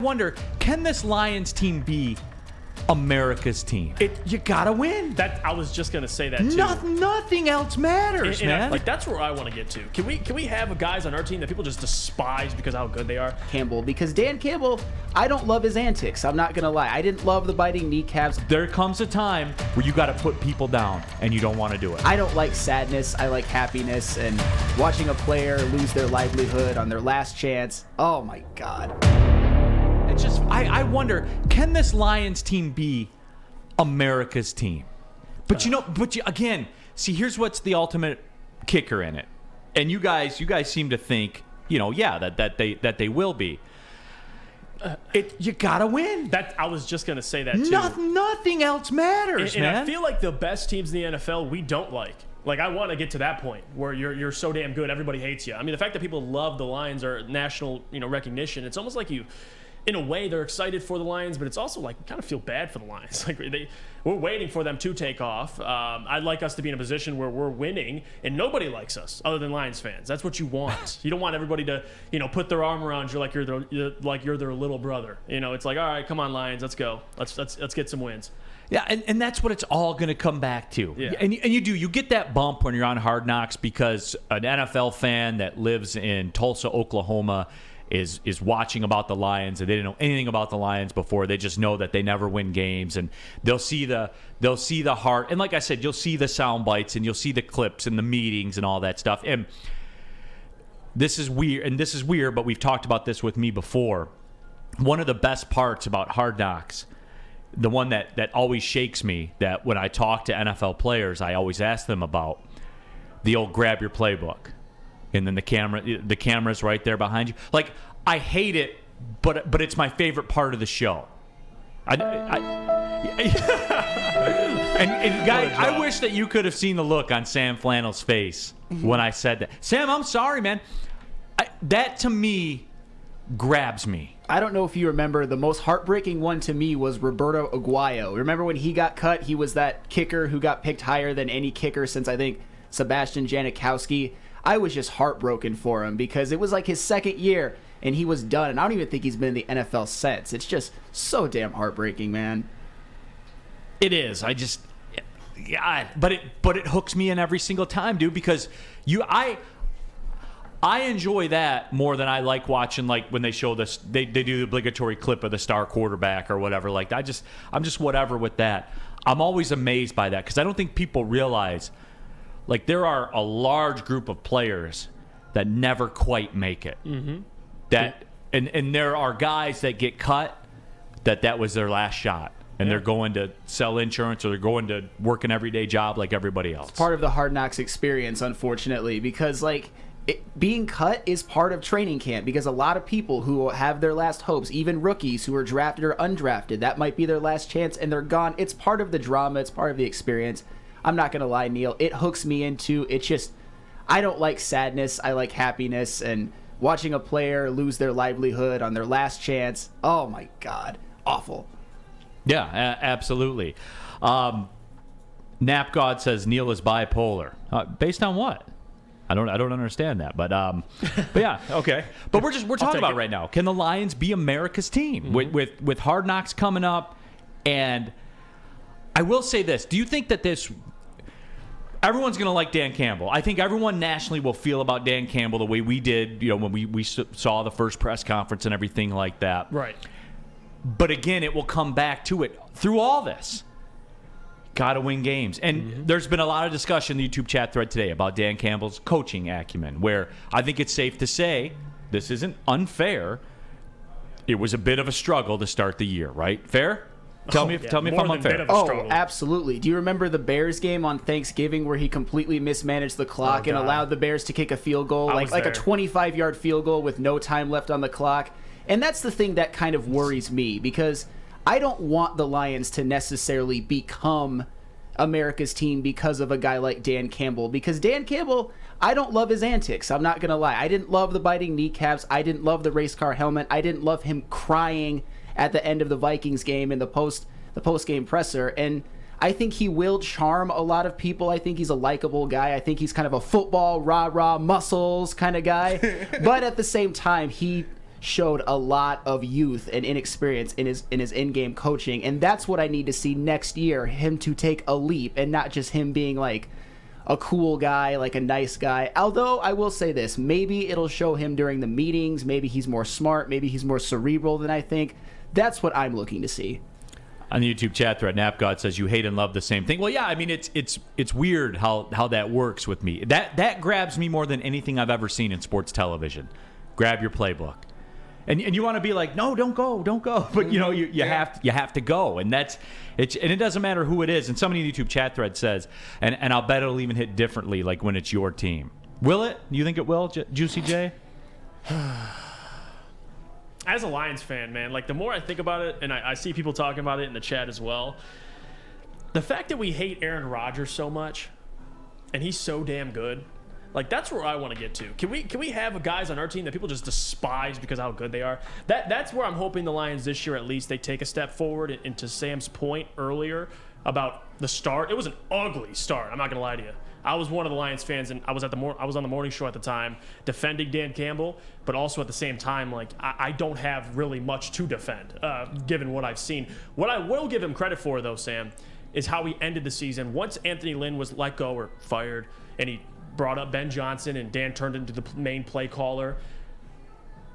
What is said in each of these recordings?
Wonder, can this Lions team be America's team? You gotta win. I was just gonna say that too. Nothing else matters, man. Like that's where I want to get to. Can we have guys on our team that people just despise because of how good they are? Campbell, because Dan Campbell, I don't love his antics. I'm not gonna lie. I didn't love the biting kneecaps. There comes a time where you gotta put people down, and you don't want to do it. I don't like sadness. I like happiness, and watching a player lose their livelihood on their last chance. Oh my God. It's just, I wonder, can this Lions team be America's team? But again, see, here's what's the ultimate kicker in it. And you guys seem to think, that they will be. You gotta win. I was just gonna say that too. Nothing else matters, and man. I feel like the best teams in the NFL we don't like. Like, I want to get to that point where you're so damn good, everybody hates you. I mean, the fact that people love the Lions or national, recognition, it's almost like in a way, they're excited for the Lions, but it's also like, kind of feel bad for the Lions. Like, we're waiting for them to take off. I'd like us to be in a position where we're winning, and nobody likes us other than Lions fans. That's what you want. You don't want everybody to, put their arm around you like you're their little brother. It's like, all right, come on, Lions, let's go. Let's get some wins. Yeah, and that's what it's all going to come back to. Yeah. And you get that bump when you're on Hard Knocks because an NFL fan that lives in Tulsa, Oklahoma, is watching about the Lions, and they didn't know anything about the Lions before. They just know that they never win games, and they'll see the heart. And like I said, you'll see the sound bites, and you'll see the clips and the meetings and all that stuff. And this is weird, but we've talked about this with me before. One of the best parts about Hard Knocks, the one that always shakes me, that when I talk to NFL players, I always ask them about the old grab your playbook. And then the camera's right there behind you. Like, I hate it, but it's my favorite part of the show. And guys, I wish that you could have seen the look on Sam Flannel's face when I said that. Sam, I'm sorry, man. That to me grabs me. I don't know if you remember, the most heartbreaking one to me was Roberto Aguayo. Remember when he got cut? He was that kicker who got picked higher than any kicker since, I think, Sebastian Janikowski. I was just heartbroken for him because it was like his second year and he was done. And I don't even think he's been in the NFL since. It's just so damn heartbreaking, man. It is. But it hooks me in every single time, dude, because I enjoy that more than I like watching, like when they show this, they do the obligatory clip of the star quarterback or whatever. Like, I'm just whatever with that. I'm always amazed by that because I don't think people realize, like, there are a large group of players that never quite make it. Mm-hmm. And there are guys that get cut that was their last shot. And they're going to sell insurance or they're going to work an everyday job like everybody else. It's part of the Hard Knocks experience, unfortunately, because, like, being cut is part of training camp because a lot of people who have their last hopes, even rookies who are drafted or undrafted, that might be their last chance and they're gone. It's part of the drama. It's part of the experience. I'm not going to lie, Neal. It hooks me into it. Just, I don't like sadness. I like happiness. And watching a player lose their livelihood on their last chance. Oh, my God. Awful. Yeah, absolutely. Nap God says Neal is bipolar. Based on what? I don't understand that. But yeah, okay. But we're talking about right now. Can the Lions be America's team with Hard Knocks coming up? And I will say this. Do you think that everyone's going to like Dan Campbell? I think everyone nationally will feel about Dan Campbell the way we did, when we saw the first press conference and everything like that. Right. But again, it will come back to it through all this. Got to win games. And there's been a lot of discussion in the YouTube chat thread today about Dan Campbell's coaching acumen, where I think it's safe to say, this isn't unfair, it was a bit of a struggle to start the year, right? Fair? Tell me if I'm unfair. Oh, absolutely. Do you remember the Bears game on Thanksgiving where he completely mismanaged the clock and allowed the Bears to kick a field goal, like a 25-yard field goal with no time left on the clock? And that's the thing that kind of worries me because I don't want the Lions to necessarily become America's team because of a guy like Dan Campbell. Because Dan Campbell, I don't love his antics. I'm not going to lie. I didn't love the biting kneecaps. I didn't love the race car helmet. I didn't love him crying at the end of the Vikings game in the post-game presser. And I think he will charm a lot of people. I think he's a likable guy. I think he's kind of a football, rah-rah, muscles kind of guy. But at the same time, he showed a lot of youth and inexperience in his in-game coaching, and that's what I need to see next year, him to take a leap and not just him being like a cool guy, like a nice guy. Although I will say this, maybe it'll show him during the meetings, maybe he's more smart, maybe he's more cerebral than I think. That's what I'm looking to see. On the YouTube chat thread, NapGod says you hate and love the same thing. Well, yeah, I mean it's weird how that works with me. That grabs me more than anything I've ever seen in sports television. Grab your playbook, and you want to be like, no, don't go. But you have to go, and and it doesn't matter who it is. And somebody in the YouTube chat thread says, and I'll bet it'll even hit differently, like when it's your team. Will it? You think it will, Juicy J? As a Lions fan, man, like the more I think about it, and I see people talking about it in the chat as well, the fact that we hate Aaron Rodgers so much, and he's so damn good, like that's where I want to get to. Can we have guys on our team that people just despise because of how good they are? That's where I'm hoping the Lions this year at least they take a step forward. And to Sam's point earlier about the start, it was an ugly start. I'm not gonna lie to you. I was one of the Lions fans, and I was on the morning show at the time defending Dan Campbell, but also at the same time, like I don't have really much to defend given what I've seen. What I will give him credit for, though, Sam, is how he ended the season. Once Anthony Lynn was let go or fired, and he brought up Ben Johnson, and Dan turned into the main play caller,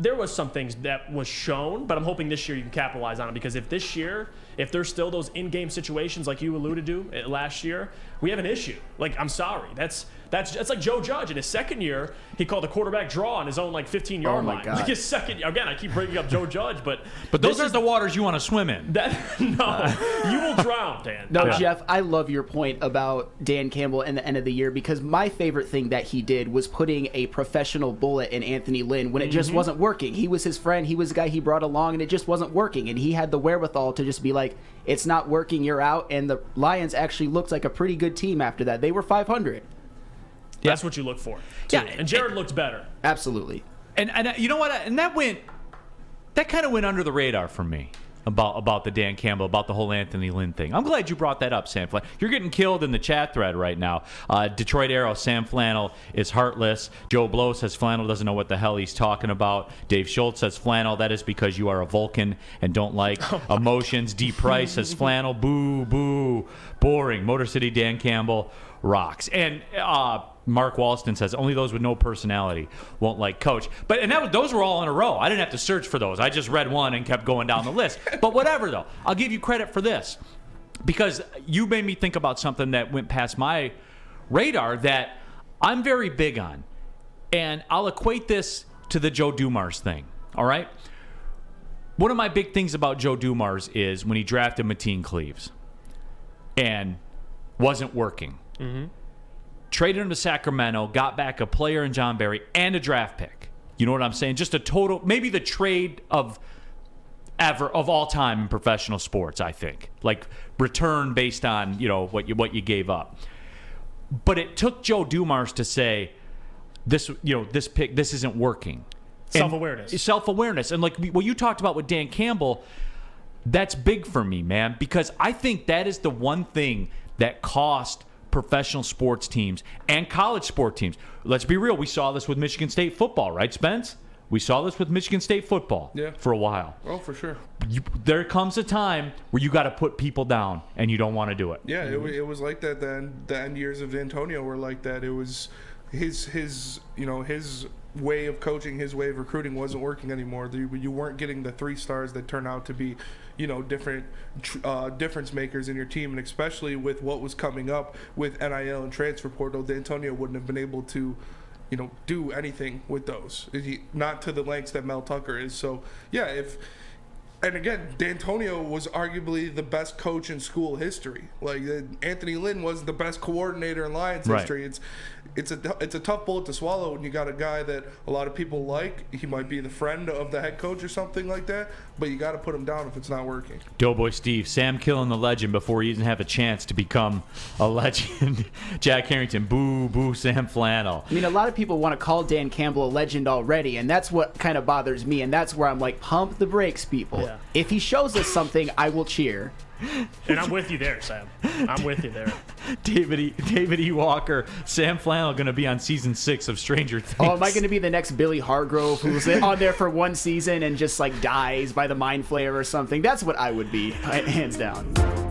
there was some things that was shown, but I'm hoping this year you can capitalize on it, because if there's still those in-game situations like you alluded to last year, we have an issue. Like, I'm sorry. That's like Joe Judge. In his second year, he called a quarterback draw on his own, 15-yard line. God. Like his second, again, I keep bringing up Joe Judge, but those are the waters you want to swim in. No, you will drown, Dan. No, Jeff, I love your point about Dan Campbell in the end of the year, because my favorite thing that he did was putting a professional bullet in Anthony Lynn when it just wasn't working. He was his friend. He was the guy he brought along, and it just wasn't working. And he had the wherewithal to just be like, it's not working, you're out. And the Lions actually looked like a pretty good team after that. They were 500. That's what you look for, too. Yeah, and Jared looked better. Absolutely. And you know what? And that kind of went under the radar for me about the Dan Campbell, about the whole Anthony Lynn thing. I'm glad you brought that up, Sam Flannel. You're getting killed in the chat thread right now. Detroit Arrow, Sam Flannel is heartless. Joe Blow says Flannel doesn't know what the hell he's talking about. Dave Schultz says Flannel, that is because you are a Vulcan and don't like emotions. D. Price says Flannel, boo, boo, boring. Motor City Dan Campbell rocks. And Mark Walston says only those with no personality won't like coach. Those were all in a row. I didn't have to search for those. I just read one and kept going down the list. But whatever, though. I'll give you credit for this, because you made me think about something that went past my radar that I'm very big on. And I'll equate this to the Joe Dumars thing. All right? One of my big things about Joe Dumars is when he drafted Mateen Cleaves and wasn't working. Mm-hmm. Traded him to Sacramento, got back a player in John Barry and a draft pick. You know what I'm saying? Just a total, maybe the trade of all time in professional sports, I think. Like return based on, what you gave up. But it took Joe Dumars to say, this pick, this isn't working. Self-awareness. And like what you talked about with Dan Campbell, that's big for me, man, because I think that is the one thing that cost professional sports teams and college sport teams. Let's be real. We saw this with Michigan State football, right, Spence? We saw this with Michigan State football for a while. Oh, for sure. There comes a time where you got to put people down, and you don't want to do it. Yeah, it was like that then. The end years of Antonio were like that. It was his way of coaching, his way of recruiting wasn't working anymore. You weren't getting the 3 stars that turn out to be different difference makers in your team, and especially with what was coming up with NIL and transfer portal, D'Antonio wouldn't have been able to do anything with those, not to the lengths that Mel Tucker is. So yeah, and again, D'Antonio was arguably the best coach in school history. Like Anthony Lynn was the best coordinator in Lions history. It's a tough bullet to swallow when you got a guy that a lot of people like. He might be the friend of the head coach or something like that, but you got to put him down if it's not working. Doughboy Steve, Sam killing the legend before he even have a chance to become a legend. Jack Harrington, boo, boo, Sam Flannel. I mean, a lot of people want to call Dan Campbell a legend already, and that's what kind of bothers me, and that's where I'm like, pump the brakes, people. Yeah. If he shows us something, I will cheer. And I'm with you there, Sam. I'm with you there. David E. Walker, Sam Flannel going to be on season 6 of Stranger Things. Oh, am I going to be the next Billy Hargrove who's on there for one season and just like dies by the mind flayer or something? That's what I would be, hands down.